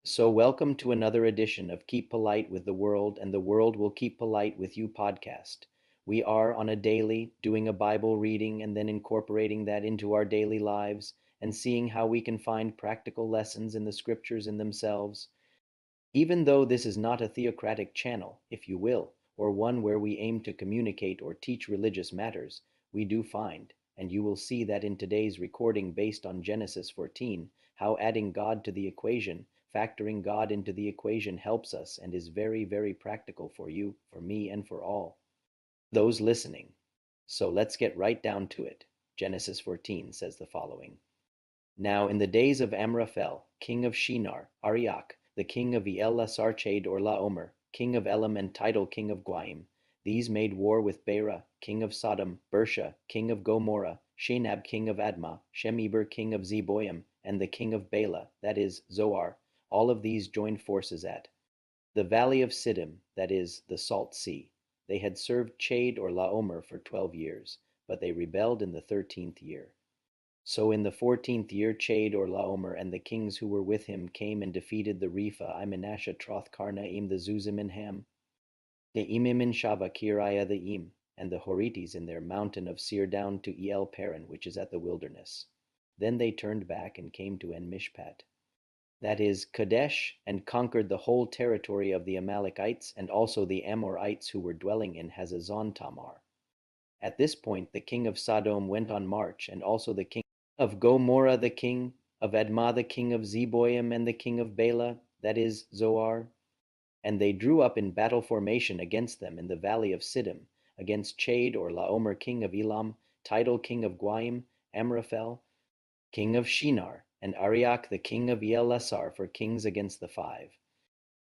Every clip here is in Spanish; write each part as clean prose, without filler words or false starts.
So, welcome to another edition of Keep Polite with the World, and the World Will Keep Polite with You podcast. We are on a daily doing a Bible reading and then incorporating that into our daily lives and seeing how we can find practical lessons in the scriptures in themselves. Even though this is not a theocratic channel, if you will, or one where we aim to communicate or teach religious matters, we do find, and you will see that in today's recording based on Genesis 14, how adding God to the equation, factoring God into the equation helps us and is very, very practical for you, for me, and for all those listening. So let's get right down to it. Genesis 14 says the following. Now in the days of Amraphel, king of Shinar, Arioch, the king of El-Lasarchad or Laomer, king of Elam and Tidal king of Gwaim, these made war with Bera, king of Sodom, Bersha, king of Gomorrah, Shenab king of Admah, Shemeber king of Zeboim, and the king of Bela, that is, Zoar. All of these joined forces at the valley of Siddim, that is, the Salt Sea. They had served Chade or Laomer for 12 years, but they rebelled in the 13th year. So in the 14th year Chade or Laomer and the kings who were with him came and defeated the Repha, Imanasha, Troth, Karnaim, the Zuzim and Ham, the Emim in Shava, Kiriah the Im, and the Horites in their mountain of Seir down to El Paran, which is at the wilderness. Then they turned back and came to En Mishpat, that is, Kadesh, and conquered the whole territory of the Amalekites and also the Amorites who were dwelling in Hazazon Tamar. At this point the king of Sodom went on march, and also the king of Gomorrah, the king of Admah, the king of Zeboim, and the king of Bela, that is, Zoar. And they drew up in battle formation against them in the valley of Siddim, against Chade or Laomer, king of Elam, Tidal, king of Gwaim, Amraphel, king of Shinar, and Arioch, the king of El-Lasar, for kings against the five.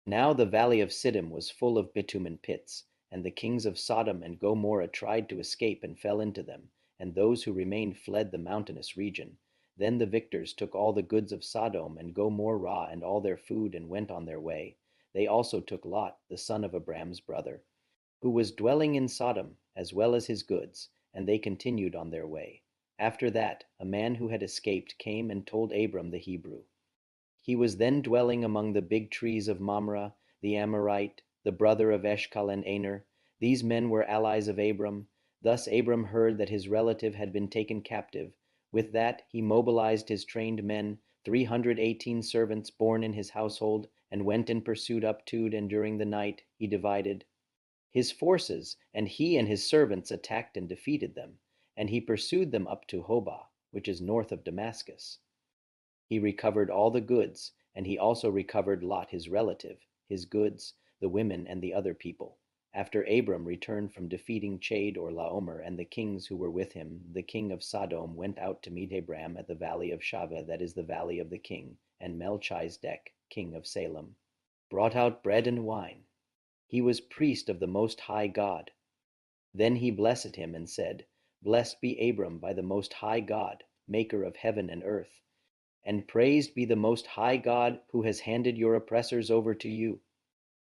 Now the valley of Siddim was full of bitumen pits, and the kings of Sodom and Gomorrah tried to escape and fell into them, and those who remained fled the mountainous region. Then the victors took all the goods of Sodom and Gomorrah and all their food and went on their way. They also took Lot, the son of Abram's brother, who was dwelling in Sodom, as well as his goods, and they continued on their way. After that, a man who had escaped came and told Abram the Hebrew. He was then dwelling among the big trees of Mamre, the Amorite, the brother of Eshcol and Aner. These men were allies of Abram. Thus Abram heard that his relative had been taken captive. With that he mobilized his trained men, 318 servants born in his household, and went in pursuit up to, and during the night he divided his forces, and he and his servants attacked and defeated them, and he pursued them up to Hobah, which is north of Damascus. He recovered all the goods, and he also recovered Lot his relative, his goods, the women, and the other people. After Abram returned from defeating Chade or Laomer and the kings who were with him, the king of Sodom went out to meet Abram at the valley of Shaveh, that is the valley of the king, and Melchizedek, king of Salem, brought out bread and wine. He was priest of the Most High God. Then he blessed him and said, Blessed be Abram by the Most High God, maker of heaven and earth, and praised be the Most High God who has handed your oppressors over to you.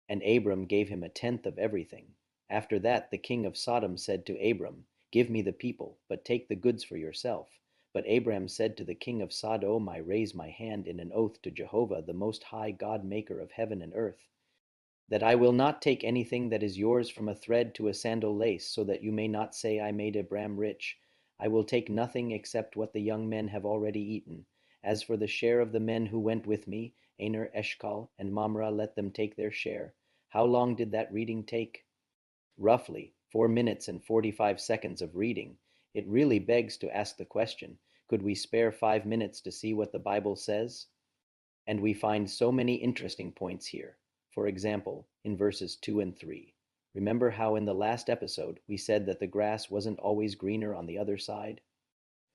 And Abram gave him a tenth of everything. After that the king of Sodom said to Abram, Give me the people, but take the goods for yourself. But Abram said to the king of Sodom, I raise my hand in an oath to Jehovah, the Most High God, maker of heaven and earth, that I will not take anything that is yours from a thread to a sandal lace, so that you may not say I made Abram rich. I will take nothing except what the young men have already eaten. As for the share of the men who went with me, Aner, Eshcol, and Mamre, let them take their share. How long did that reading take? Roughly 4 minutes and 45 seconds of reading. It really begs to ask the question, could we spare 5 minutes to see what the Bible says? And we find so many interesting points here. For example, in verses 2 and 3. Remember how in the last episode we said that the grass wasn't always greener on the other side?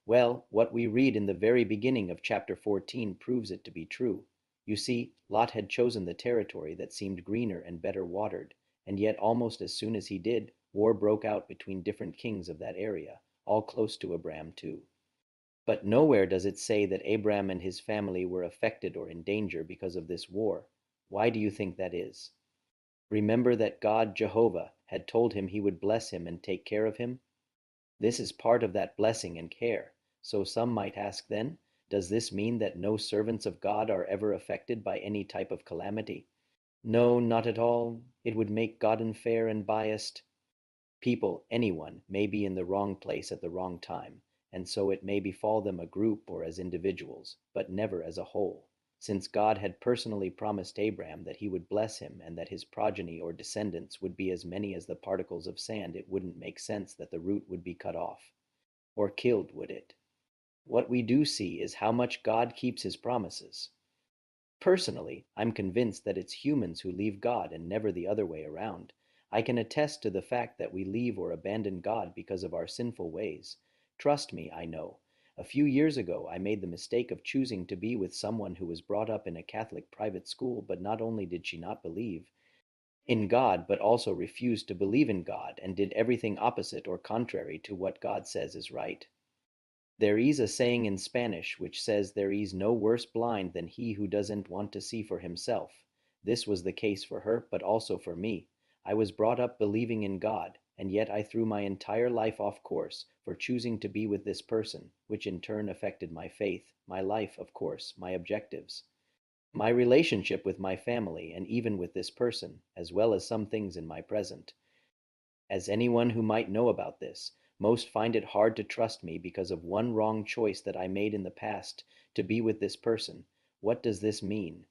Well, what we read in the very beginning of chapter 14 proves it to be true. You see, Lot had chosen the territory that seemed greener and better watered, and yet almost as soon as he did, war broke out between different kings of that area, all close to Abram too. But nowhere does it say that Abram and his family were affected or in danger because of this war. Why do you think that is? Remember that God, Jehovah, had told him he would bless him and take care of him? This is part of that blessing and care. So some might ask then, Does this mean that no servants of God are ever affected by any type of calamity? No, not at all. It would make God unfair and biased. People, anyone, may be in the wrong place at the wrong time, and so it may befall them a group or as individuals, but never as a whole. Since God had personally promised Abraham that he would bless him and that his progeny or descendants would be as many as the particles of sand, it wouldn't make sense that the root would be cut off. Or killed, would it? What we do see is how much God keeps his promises. Personally, I'm convinced that it's humans who leave God and never the other way around. I can attest to the fact that we leave or abandon God because of our sinful ways. Trust me, I know. A few years ago, I made the mistake of choosing to be with someone who was brought up in a Catholic private school, but not only did she not believe in God, but also refused to believe in God and did everything opposite or contrary to what God says is right. There is a saying in Spanish which says there is no worse blind than he who doesn't want to see for himself. This was the case for her, but also for me. I was brought up believing in God, and yet I threw my entire life off course for choosing to be with this person, which in turn affected my faith, my life, of course, my objectives, my relationship with my family, and even with this person, as well as some things in my present. As anyone who might know about this, most find it hard to trust me because of one wrong choice that I made in the past to be with this person. What does this mean?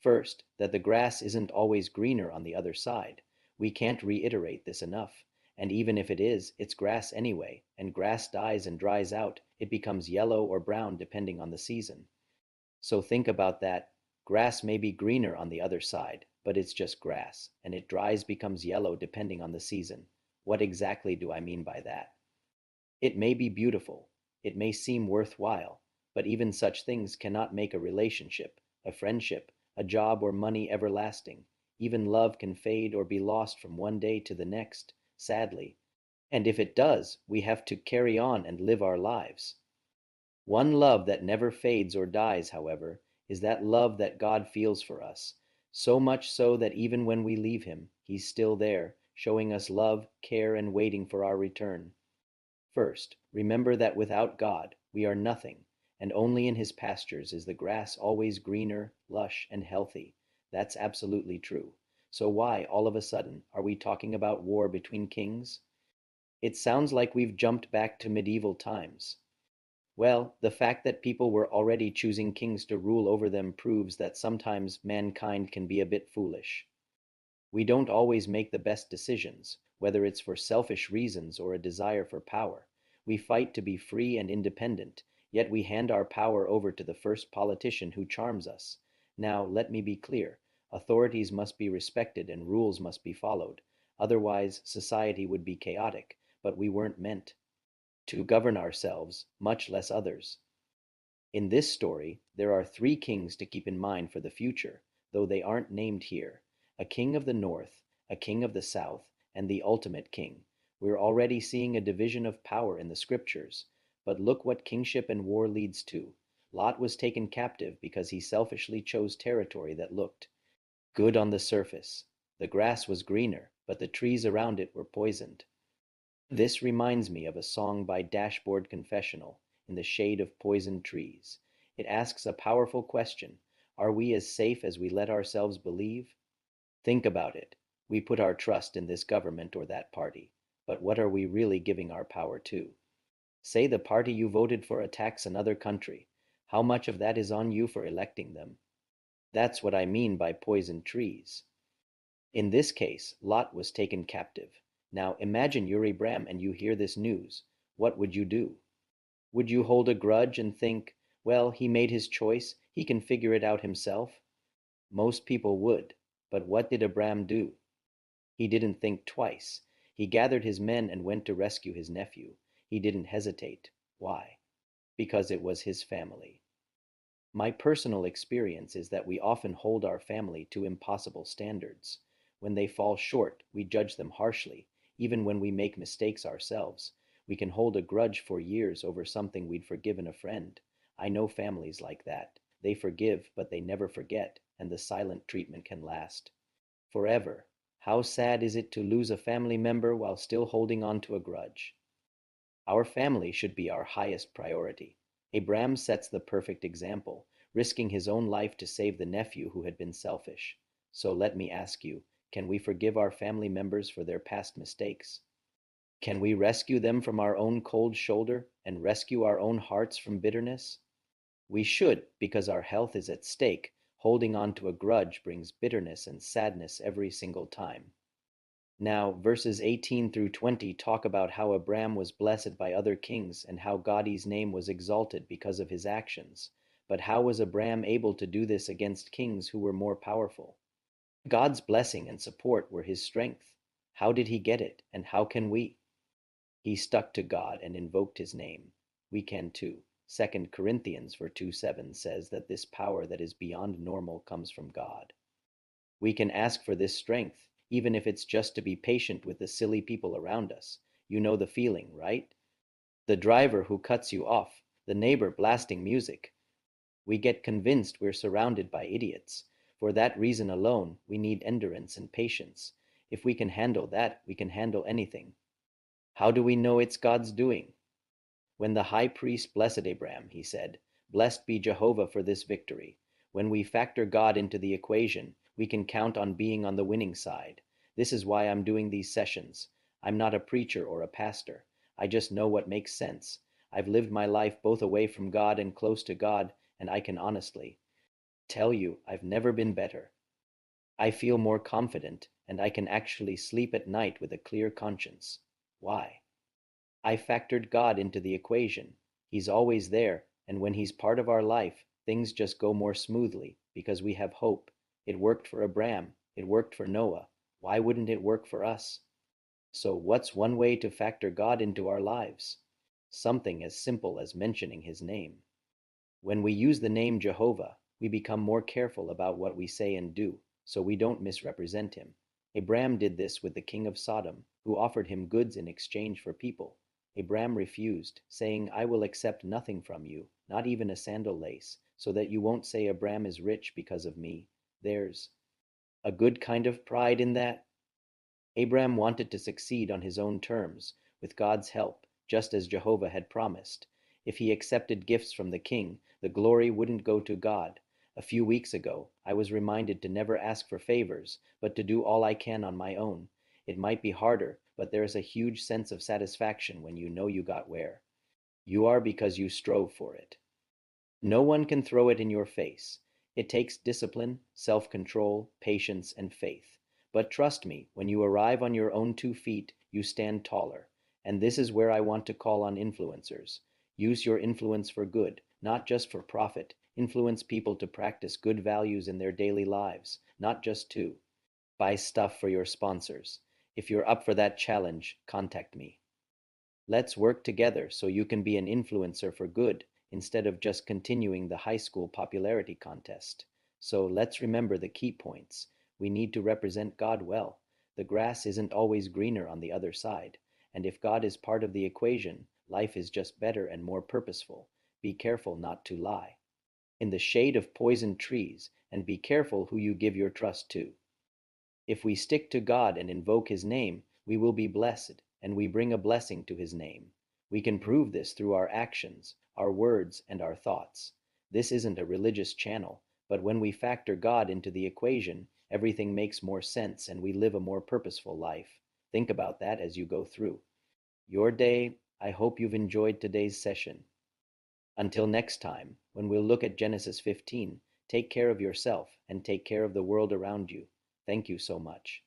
First, that the grass isn't always greener on the other side. We can't reiterate this enough. And even if it is, it's grass anyway, and grass dies and dries out. It becomes yellow or brown depending on the season. So think about that. Grass may be greener on the other side, but it's just grass, and it dries becomes yellow depending on the season. What exactly do I mean by that? It may be beautiful, it may seem worthwhile, but even such things cannot make a relationship, a friendship, a job or money everlasting. Even love can fade or be lost from one day to the next, sadly. And if it does, we have to carry on and live our lives. One love that never fades or dies, however, is that love that God feels for us, so much so that even when we leave Him, He's still there, showing us love, care, and waiting for our return. First, remember that without God, we are nothing, and only in His pastures is the grass always greener, lush, and healthy. That's absolutely true. So why, all of a sudden, are we talking about war between kings? It sounds like we've jumped back to medieval times. Well, the fact that people were already choosing kings to rule over them proves that sometimes mankind can be a bit foolish. We don't always make the best decisions, whether it's for selfish reasons or a desire for power. We fight to be free and independent, yet we hand our power over to the first politician who charms us. Now, let me be clear. Authorities must be respected and rules must be followed. Otherwise, society would be chaotic, but we weren't meant to govern ourselves, much less others. In this story, there are three kings to keep in mind for the future, though they aren't named here: a king of the north, a king of the south, and the ultimate king. We're already seeing a division of power in the scriptures, but look what kingship and war leads to. Lot was taken captive because he selfishly chose territory that looked good on the surface. The grass was greener, but the trees around it were poisoned. This reminds me of a song by Dashboard Confessional, In the Shade of Poisoned Trees. It asks a powerful question: are we as safe as we let ourselves believe? Think about it. We put our trust in this government or that party, but what are we really giving our power to? Say the party you voted for attacks another country. How much of that is on you for electing them? That's what I mean by poisoned trees. In this case, Lot was taken captive. Now imagine you're Abram and you hear this news. What would you do? Would you hold a grudge and think, well, he made his choice, he can figure it out himself? Most people would. But what did Abram do? He didn't think twice. He gathered his men and went to rescue his nephew. He didn't hesitate. Why? Because it was his family. My personal experience is that we often hold our family to impossible standards. When they fall short, we judge them harshly, even when we make mistakes ourselves. We can hold a grudge for years over something we'd forgiven a friend. I know families like that. They forgive, but they never forget, and the silent treatment can last forever. How sad is it to lose a family member while still holding on to a grudge? Our family should be our highest priority. Abram sets the perfect example, risking his own life to save the nephew who had been selfish. So let me ask you, can we forgive our family members for their past mistakes? Can we rescue them from our own cold shoulder and rescue our own hearts from bitterness? We should, because our health is at stake. Holding on to a grudge brings bitterness and sadness every single time. Now, verses 18 through 20 talk about how Abram was blessed by other kings and how God's name was exalted because of his actions. But how was Abram able to do this against kings who were more powerful? God's blessing and support were his strength. How did he get it, and how can we? He stuck to God and invoked his name. We can too. 2 Corinthians 2:7 says that this power that is beyond normal comes from God. We can ask for this strength, even if it's just to be patient with the silly people around us. You know the feeling, right? The driver who cuts you off, the neighbor blasting music. We get convinced we're surrounded by idiots. For that reason alone, we need endurance and patience. If we can handle that, we can handle anything. How do we know it's God's doing? When the high priest blessed Abram, he said, "Blessed be Jehovah for this victory." When we factor God into the equation, we can count on being on the winning side. This is why I'm doing these sessions. I'm not a preacher or a pastor. I just know what makes sense. I've lived my life both away from God and close to God, and I can honestly tell you I've never been better. I feel more confident, and I can actually sleep at night with a clear conscience. Why? I factored God into the equation. He's always there, and when He's part of our life, things just go more smoothly because we have hope. It worked for Abram, it worked for Noah. Why wouldn't it work for us? So, what's one way to factor God into our lives? Something as simple as mentioning His name. When we use the name Jehovah, we become more careful about what we say and do, so we don't misrepresent Him. Abram did this with the king of Sodom, who offered him goods in exchange for people. Abram refused, saying, "I will accept nothing from you, not even a sandal lace, so that you won't say Abram is rich because of me." There's a good kind of pride in that. Abram wanted to succeed on his own terms, with God's help, just as Jehovah had promised. If he accepted gifts from the king, the glory wouldn't go to God. A few weeks ago, I was reminded to never ask for favors, but to do all I can on my own. It might be harder, but there is a huge sense of satisfaction when you know you got where you are because you strove for it. No one can throw it in your face. It takes discipline, self-control, patience, and faith. But trust me, when you arrive on your own 2 feet, you stand taller. And this is where I want to call on influencers. Use your influence for good, not just for profit. Influence people to practice good values in their daily lives, not just to buy stuff for your sponsors. If you're up for that challenge, contact me. Let's work together so you can be an influencer for good instead of just continuing the high school popularity contest. So let's remember the key points. We need to represent God well. The grass isn't always greener on the other side. And if God is part of the equation, life is just better and more purposeful. Be careful not to lie in the shade of poison trees, and be careful who you give your trust to. If we stick to God and invoke His name, we will be blessed, and we bring a blessing to His name. We can prove this through our actions, our words, and our thoughts. This isn't a religious channel, but when we factor God into the equation, everything makes more sense and we live a more purposeful life. Think about that as you go through your day. I hope you've enjoyed today's session. Until next time, when we'll look at Genesis 15, take care of yourself and take care of the world around you. Thank you so much.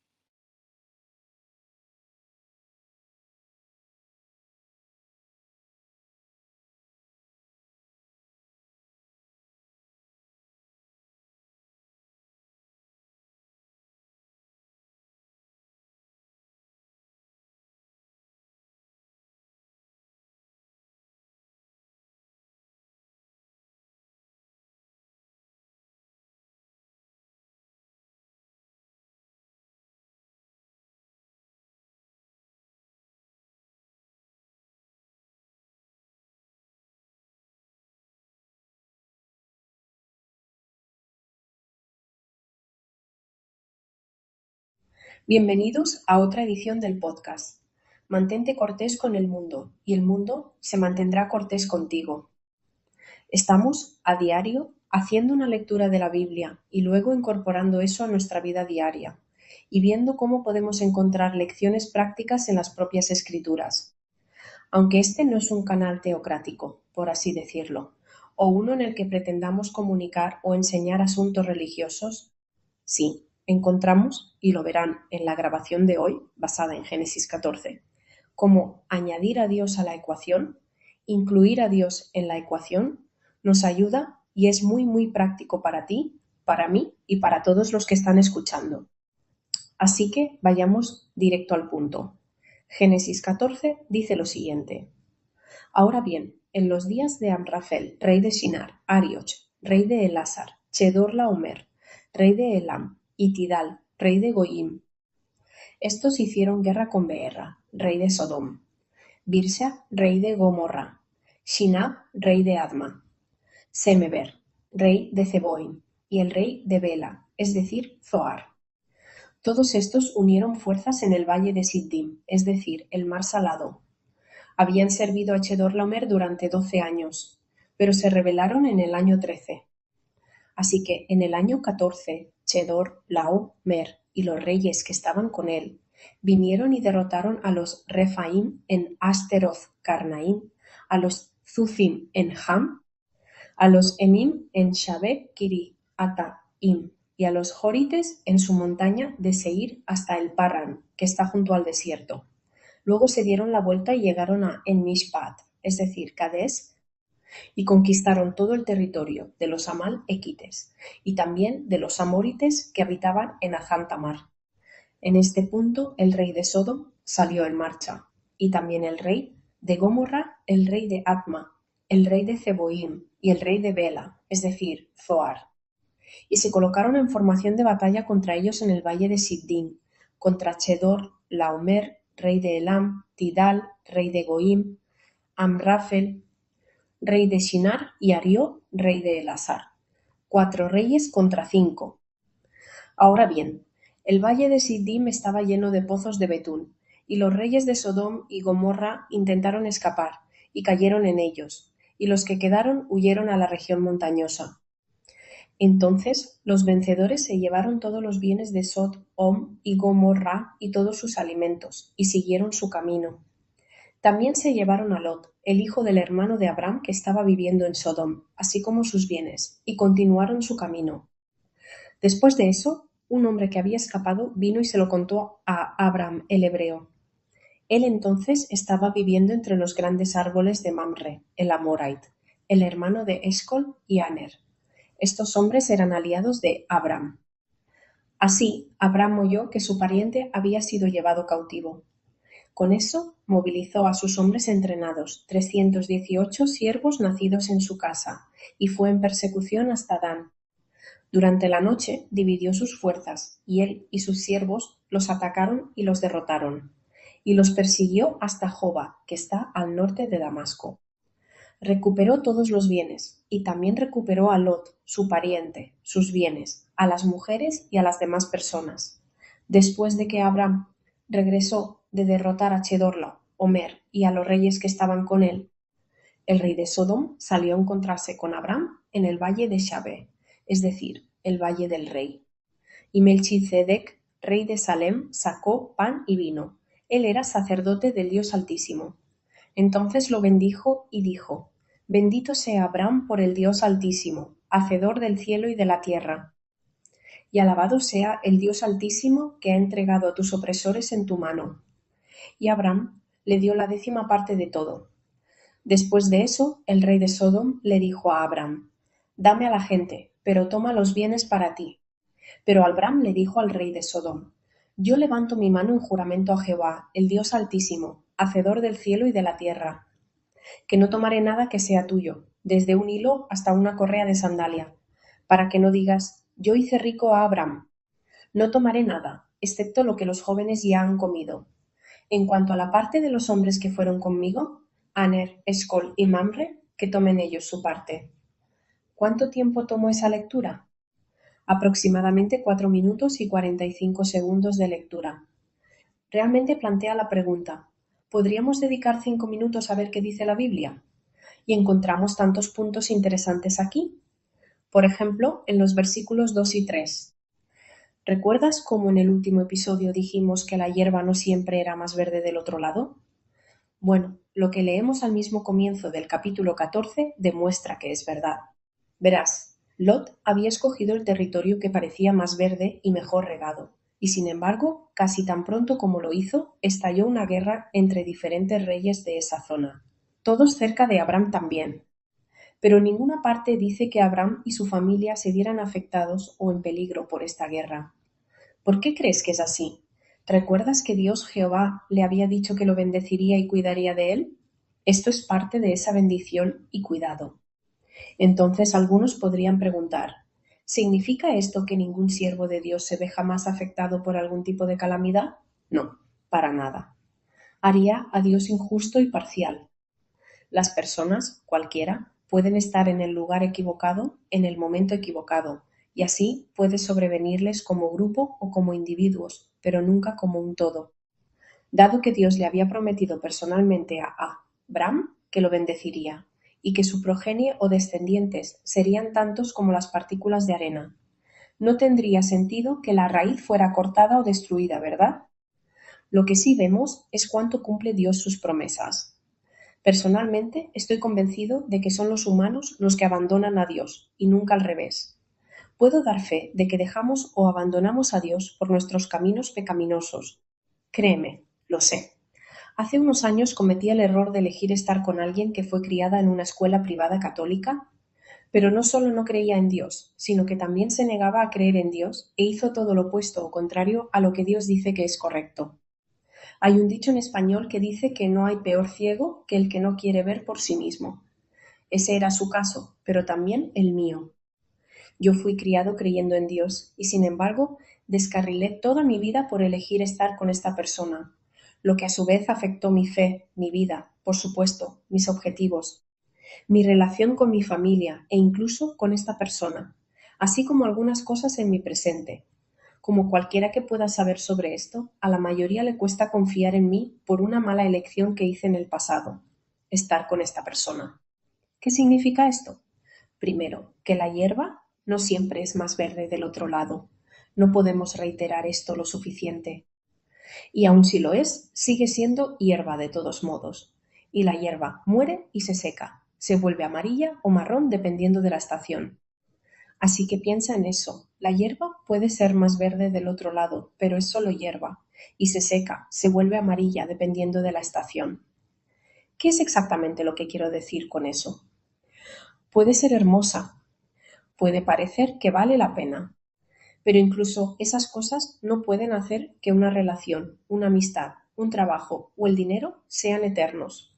Bienvenidos a otra edición del podcast. Mantente cortés con el mundo y el mundo se mantendrá cortés contigo. Estamos a diario haciendo una lectura de la Biblia y luego incorporando eso a nuestra vida diaria y viendo cómo podemos encontrar lecciones prácticas en las propias Escrituras. Aunque este no es un canal teocrático, por así decirlo, o uno en el que pretendamos comunicar o enseñar asuntos religiosos, sí, encontramos, y lo verán en la grabación de hoy, basada en Génesis 14, cómo añadir a Dios a la ecuación, incluir a Dios en la ecuación, nos ayuda y es muy, muy práctico para ti, para mí y para todos los que están escuchando. Así que vayamos directo al punto. Génesis 14 dice lo siguiente. Ahora bien, en los días de Amrafel, rey de Shinar, Arioch, rey de Elásar, Chedorlaomer, rey de Elam, y Tidal, rey de Goyim. Estos hicieron guerra con Beerra, rey de Sodom, Birsha, rey de Gomorra, Shinab, rey de Adma, Semeber, rey de Zeboim, y el rey de Bela, es decir, Zoar. Todos estos unieron fuerzas en el valle de Siddim, es decir, el mar Salado. Habían servido a Chedorlaomer durante 12 años, pero se rebelaron en el año 13. Así que en el año 14, Chedorlaomer y los reyes que estaban con él vinieron y derrotaron a los Refaim en Asteroth Karnaim, a los Zufim en Ham, a los Emim en Shabek Kiriataim y a los Jorites en su montaña de Seir hasta el Parran, que está junto al desierto. Luego se dieron la vuelta y llegaron a En-Mishpat, es decir, Cades, y conquistaron todo el territorio de los Amal-Equites y también de los Amorites que habitaban en Hazán Tamar. En este punto el rey de Sodom salió en marcha, y también el rey de Gomorra, el rey de Adma, el rey de Zeboim y el rey de Bela, es decir, Zoar. Y se colocaron en formación de batalla contra ellos en el valle de Siddim, contra Chedorlaomer, rey de Elam, Tidal, rey de Goim, Amrafel, rey de Shinar, y Arió, rey de Elásar. 4 reyes contra 5. Ahora bien, el valle de Siddim estaba lleno de pozos de betún, y los reyes de Sodom y Gomorra intentaron escapar, y cayeron en ellos, y los que quedaron huyeron a la región montañosa. Entonces los vencedores se llevaron todos los bienes de Sodom y Gomorra y todos sus alimentos, y siguieron su camino. También se llevaron a Lot, el hijo del hermano de Abram que estaba viviendo en Sodom, así como sus bienes, y continuaron su camino. Después de eso, un hombre que había escapado vino y se lo contó a Abram, el hebreo. Él entonces estaba viviendo entre los grandes árboles de Mamre, el Amorite, el hermano de Escol y Aner. Estos hombres eran aliados de Abram. Así, Abram oyó que su pariente había sido llevado cautivo. Con eso, movilizó a sus hombres entrenados, 318 siervos nacidos en su casa, y fue en persecución hasta Dan. Durante la noche dividió sus fuerzas, y él y sus siervos los atacaron y los derrotaron, y los persiguió hasta Joba, que está al norte de Damasco. Recuperó todos los bienes, y también recuperó a Lot, su pariente, sus bienes, a las mujeres y a las demás personas. Después de que Abram regresó de derrotar a Chedorlaomer y a los reyes que estaban con él, el rey de Sodom salió a encontrarse con Abram en el valle de Shabé, es decir, el valle del rey. Y Melchizedec, rey de Salem, sacó pan y vino. Él era sacerdote del Dios Altísimo. Entonces lo bendijo y dijo: Bendito sea Abram por el Dios Altísimo, hacedor del cielo y de la tierra. Y alabado sea el Dios Altísimo que ha entregado a tus opresores en tu mano. Y Abram le dio la 10ª parte de todo. Después de eso, el rey de Sodom le dijo a Abram: Dame a la gente, pero toma los bienes para ti. Pero Abram le dijo al rey de Sodom: Yo levanto mi mano en juramento a Jehová, el Dios Altísimo, hacedor del cielo y de la tierra, que no tomaré nada que sea tuyo, desde un hilo hasta una correa de sandalia, para que no digas: Yo hice rico a Abram. No tomaré nada, excepto lo que los jóvenes ya han comido. En cuanto a la parte de los hombres que fueron conmigo, Aner, Escol y Mamre, que tomen ellos su parte. ¿Cuánto tiempo tomó esa lectura? Aproximadamente 4 minutos y 45 segundos de lectura. Realmente plantea la pregunta: ¿podríamos dedicar 5 minutos a ver qué dice la Biblia? Y encontramos tantos puntos interesantes aquí. Por ejemplo, en los versículos 2 y 3. ¿Recuerdas cómo en el último episodio dijimos que la hierba no siempre era más verde del otro lado? Bueno, lo que leemos al mismo comienzo del capítulo 14 demuestra que es verdad. Verás, Lot había escogido el territorio que parecía más verde y mejor regado, y sin embargo, casi tan pronto como lo hizo, estalló una guerra entre diferentes reyes de esa zona, todos cerca de Abraham también. Pero en ninguna parte dice que Abraham y su familia se vieran afectados o en peligro por esta guerra. ¿Por qué crees que es así? ¿Recuerdas que Dios Jehová le había dicho que lo bendeciría y cuidaría de él? Esto es parte de esa bendición y cuidado. Entonces algunos podrían preguntar, ¿significa esto que ningún siervo de Dios se ve jamás afectado por algún tipo de calamidad? No, para nada. Haría a Dios injusto y parcial. Las personas, cualquiera, pueden estar en el lugar equivocado en el momento equivocado, y así puede sobrevenirles como grupo o como individuos, pero nunca como un todo. Dado que Dios le había prometido personalmente a Abraham que lo bendeciría, y que su progenie o descendientes serían tantos como las partículas de arena, no tendría sentido que la raíz fuera cortada o destruida, ¿verdad? Lo que sí vemos es cuánto cumple Dios sus promesas. Personalmente, estoy convencido de que son los humanos los que abandonan a Dios, y nunca al revés. Puedo dar fe de que dejamos o abandonamos a Dios por nuestros caminos pecaminosos. Créeme, lo sé. Hace unos años cometí el error de elegir estar con alguien que fue criada en una escuela privada católica, pero no solo no creía en Dios, sino que también se negaba a creer en Dios e hizo todo lo opuesto o contrario a lo que Dios dice que es correcto. Hay un dicho en español que dice que no hay peor ciego que el que no quiere ver por sí mismo. Ese era su caso, pero también el mío. Yo fui criado creyendo en Dios y, sin embargo, descarrilé toda mi vida por elegir estar con esta persona, lo que a su vez afectó mi fe, mi vida, por supuesto, mis objetivos, mi relación con mi familia e incluso con esta persona, así como algunas cosas en mi presente. Como cualquiera que pueda saber sobre esto, a la mayoría le cuesta confiar en mí por una mala elección que hice en el pasado, estar con esta persona. ¿Qué significa esto? Primero, que la hierba no siempre es más verde del otro lado. No podemos reiterar esto lo suficiente. Y aun si lo es, sigue siendo hierba de todos modos. Y la hierba muere y se seca. Se vuelve amarilla o marrón dependiendo de la estación. Así que piensa en eso. La hierba puede ser más verde del otro lado, pero es solo hierba. Y se seca, se vuelve amarilla dependiendo de la estación. ¿Qué es exactamente lo que quiero decir con eso? Puede ser hermosa, puede parecer que vale la pena, pero incluso esas cosas no pueden hacer que una relación, una amistad, un trabajo o el dinero sean eternos.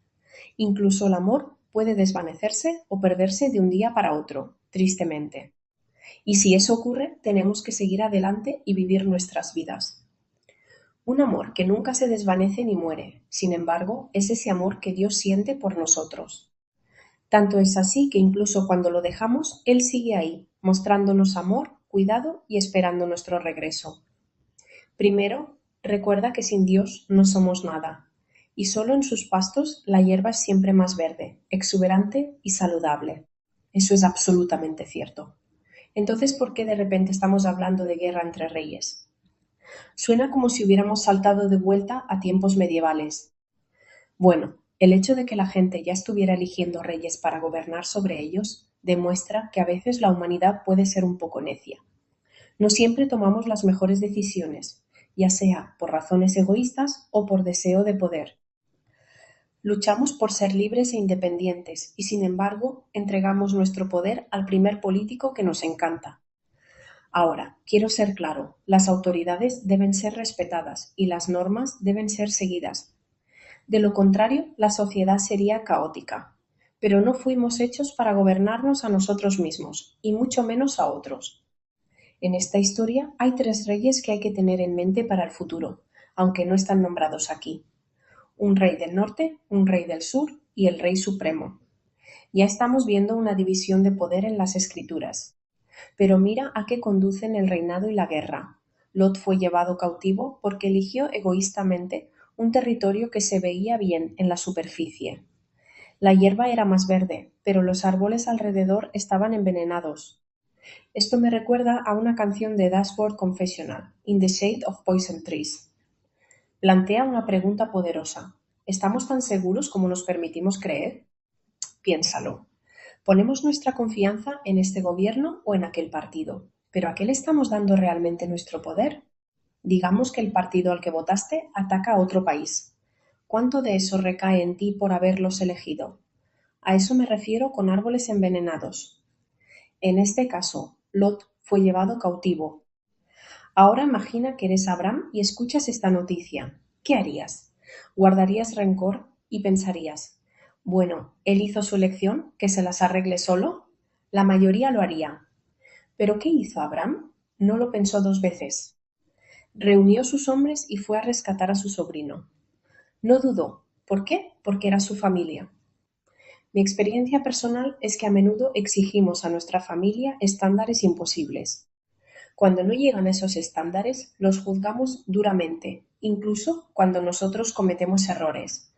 Incluso el amor puede desvanecerse o perderse de un día para otro, tristemente. Y si eso ocurre, tenemos que seguir adelante y vivir nuestras vidas. Un amor que nunca se desvanece ni muere, sin embargo, es ese amor que Dios siente por nosotros. Tanto es así que incluso cuando lo dejamos, Él sigue ahí, mostrándonos amor, cuidado y esperando nuestro regreso. Primero, recuerda que sin Dios no somos nada, y solo en sus pastos la hierba es siempre más verde, exuberante y saludable. Eso es absolutamente cierto. Entonces, ¿por qué de repente estamos hablando de guerra entre reyes? Suena como si hubiéramos saltado de vuelta a tiempos medievales. Bueno, el hecho de que la gente ya estuviera eligiendo reyes para gobernar sobre ellos demuestra que a veces la humanidad puede ser un poco necia. No siempre tomamos las mejores decisiones, ya sea por razones egoístas o por deseo de poder. Luchamos por ser libres e independientes y, sin embargo, entregamos nuestro poder al primer político que nos encanta. Ahora, quiero ser claro, las autoridades deben ser respetadas y las normas deben ser seguidas. De lo contrario, la sociedad sería caótica. Pero no fuimos hechos para gobernarnos a nosotros mismos, y mucho menos a otros. En esta historia hay tres reyes que hay que tener en mente para el futuro, aunque no están nombrados aquí. Un rey del norte, un rey del sur y el rey supremo. Ya estamos viendo una división de poder en las escrituras. Pero mira a qué conducen el reinado y la guerra. Lot fue llevado cautivo porque eligió egoístamente un territorio que se veía bien en la superficie. La hierba era más verde, pero los árboles alrededor estaban envenenados. Esto me recuerda a una canción de Dashboard Confessional, In the Shade of Poison Trees. Plantea una pregunta poderosa. ¿Estamos tan seguros como nos permitimos creer? Piénsalo. ¿Ponemos nuestra confianza en este gobierno o en aquel partido? ¿Pero a qué le estamos dando realmente nuestro poder? Digamos que el partido al que votaste ataca a otro país. ¿Cuánto de eso recae en ti por haberlos elegido? A eso me refiero con árboles envenenados. En este caso, Lot fue llevado cautivo. Ahora imagina que eres Abraham y escuchas esta noticia. ¿Qué harías? ¿Guardarías rencor y pensarías, bueno, él hizo su elección, que se las arregle solo? La mayoría lo haría. ¿Pero qué hizo Abraham? No lo pensó dos veces. Reunió sus hombres y fue a rescatar a su sobrino. No dudó. ¿Por qué? Porque era su familia. Mi experiencia personal es que a menudo exigimos a nuestra familia estándares imposibles. Cuando no llegan a esos estándares, los juzgamos duramente, incluso cuando nosotros cometemos errores.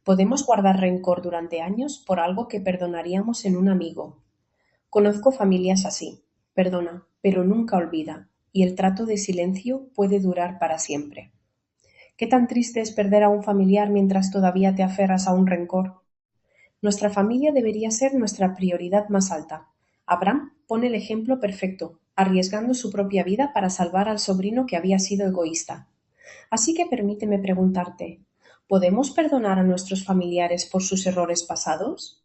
Podemos guardar rencor durante años por algo que perdonaríamos en un amigo. Conozco familias así. Perdona, pero nunca olvida, y el trato de silencio puede durar para siempre. ¿Qué tan triste es perder a un familiar mientras todavía te aferras a un rencor? Nuestra familia debería ser nuestra prioridad más alta. Abraham pone el ejemplo perfecto, arriesgando su propia vida para salvar al sobrino que había sido egoísta. Así que permíteme preguntarte, ¿podemos perdonar a nuestros familiares por sus errores pasados?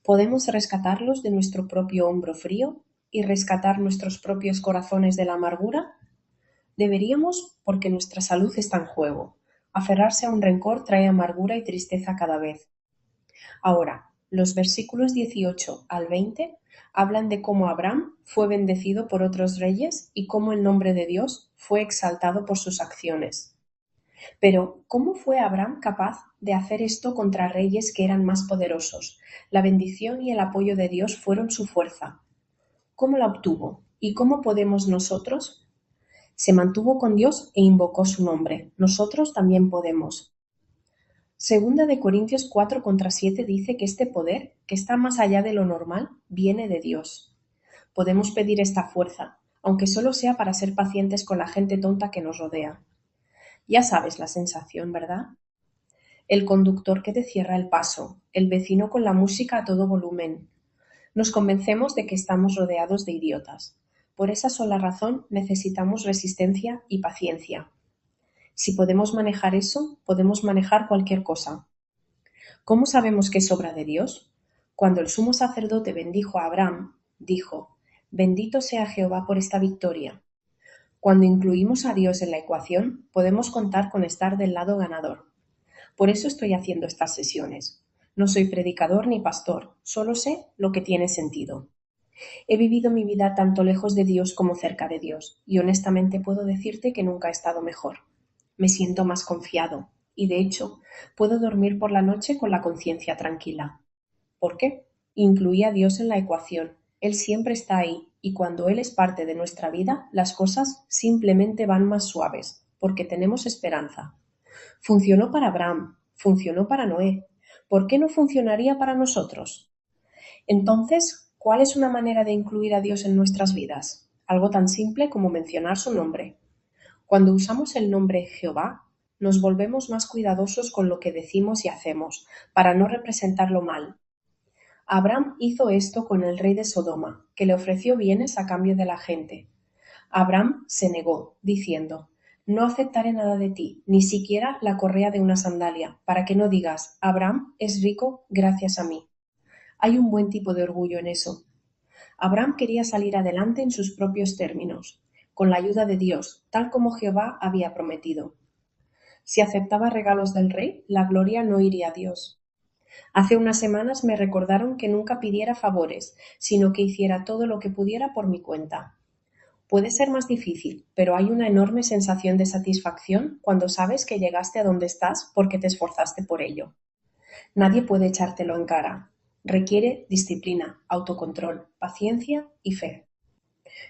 ¿Podemos rescatarlos de nuestro propio hombro frío y rescatar nuestros propios corazones de la amargura? Deberíamos, porque nuestra salud está en juego. Aferrarse a un rencor trae amargura y tristeza cada vez. Ahora, los versículos 18 al 20 hablan de cómo Abraham fue bendecido por otros reyes y cómo el nombre de Dios fue exaltado por sus acciones. Pero, ¿cómo fue Abraham capaz de hacer esto contra reyes que eran más poderosos? La bendición y el apoyo de Dios fueron su fuerza. ¿Cómo la obtuvo? ¿Y cómo podemos nosotros? Se mantuvo con Dios e invocó su nombre. Nosotros también podemos. Segunda de Corintios 4:7 dice que este poder, que está más allá de lo normal, viene de Dios. Podemos pedir esta fuerza, aunque solo sea para ser pacientes con la gente tonta que nos rodea. Ya sabes la sensación, ¿verdad? El conductor que te cierra el paso, el vecino con la música a todo volumen. Nos convencemos de que estamos rodeados de idiotas. Por esa sola razón necesitamos resistencia y paciencia. Si podemos manejar eso, podemos manejar cualquier cosa. ¿Cómo sabemos que es obra de Dios? Cuando el sumo sacerdote bendijo a Abraham, dijo, «Bendito sea Jehová por esta victoria». Cuando incluimos a Dios en la ecuación, podemos contar con estar del lado ganador. Por eso estoy haciendo estas sesiones. No soy predicador ni pastor, solo sé lo que tiene sentido. He vivido mi vida tanto lejos de Dios como cerca de Dios, y honestamente puedo decirte que nunca he estado mejor. Me siento más confiado, y de hecho, puedo dormir por la noche con la conciencia tranquila. ¿Por qué? Incluí a Dios en la ecuación. Él siempre está ahí, y cuando Él es parte de nuestra vida, las cosas simplemente van más suaves, porque tenemos esperanza. Funcionó para Abraham, funcionó para Noé. ¿Por qué no funcionaría para nosotros? Entonces, ¿cuál es una manera de incluir a Dios en nuestras vidas? Algo tan simple como mencionar su nombre. Cuando usamos el nombre Jehová, nos volvemos más cuidadosos con lo que decimos y hacemos, para no representarlo mal. Abraham hizo esto con el rey de Sodoma, que le ofreció bienes a cambio de la gente. Abraham se negó, diciendo, «No aceptaré nada de ti, ni siquiera la correa de una sandalia, para que no digas, Abraham es rico gracias a mí». Hay un buen tipo de orgullo en eso. Abraham quería salir adelante en sus propios términos, con la ayuda de Dios, tal como Jehová había prometido. Si aceptaba regalos del rey, la gloria no iría a Dios. Hace unas semanas me recordaron que nunca pidiera favores, sino que hiciera todo lo que pudiera por mi cuenta. Puede ser más difícil, pero hay una enorme sensación de satisfacción cuando sabes que llegaste a donde estás porque te esforzaste por ello. Nadie puede echártelo en cara. Requiere disciplina, autocontrol, paciencia y fe.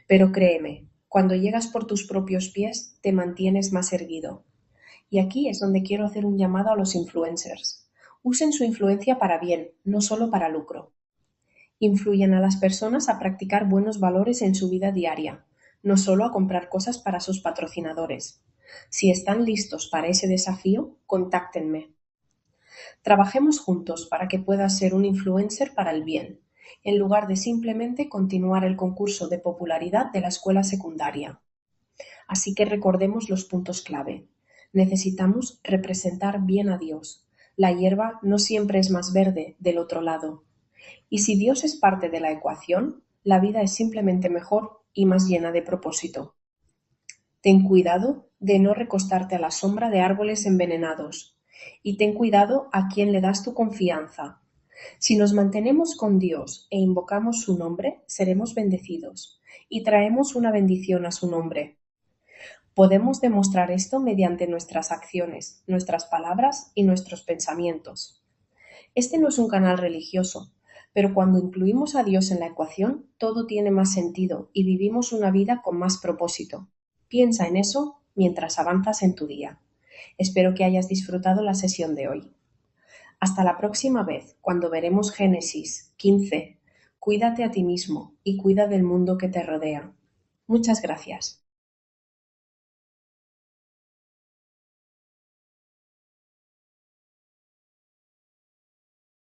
Pero créeme, cuando llegas por tus propios pies, te mantienes más erguido. Y aquí es donde quiero hacer un llamado a los influencers. Usen su influencia para bien, no solo para lucro. Influyen a las personas a practicar buenos valores en su vida diaria, no solo a comprar cosas para sus patrocinadores. Si están listos para ese desafío, contáctenme. Trabajemos juntos para que puedas ser un influencer para el bien, en lugar de simplemente continuar el concurso de popularidad de la escuela secundaria. Así que recordemos los puntos clave. Necesitamos representar bien a Dios. La hierba no siempre es más verde del otro lado. Y si Dios es parte de la ecuación, la vida es simplemente mejor y más llena de propósito. Ten cuidado de no recostarte a la sombra de árboles envenenados. Y ten cuidado a quién le das tu confianza. Si nos mantenemos con Dios e invocamos su nombre, seremos bendecidos y traemos una bendición a su nombre. Podemos demostrar esto mediante nuestras acciones, nuestras palabras y nuestros pensamientos. Este no es un canal religioso, pero cuando incluimos a Dios en la ecuación, todo tiene más sentido y vivimos una vida con más propósito. Piensa en eso mientras avanzas en tu día. Espero que hayas disfrutado la sesión de hoy. Hasta la próxima vez, cuando veremos Génesis 15. Cuídate a ti mismo y cuida del mundo que te rodea. Muchas gracias.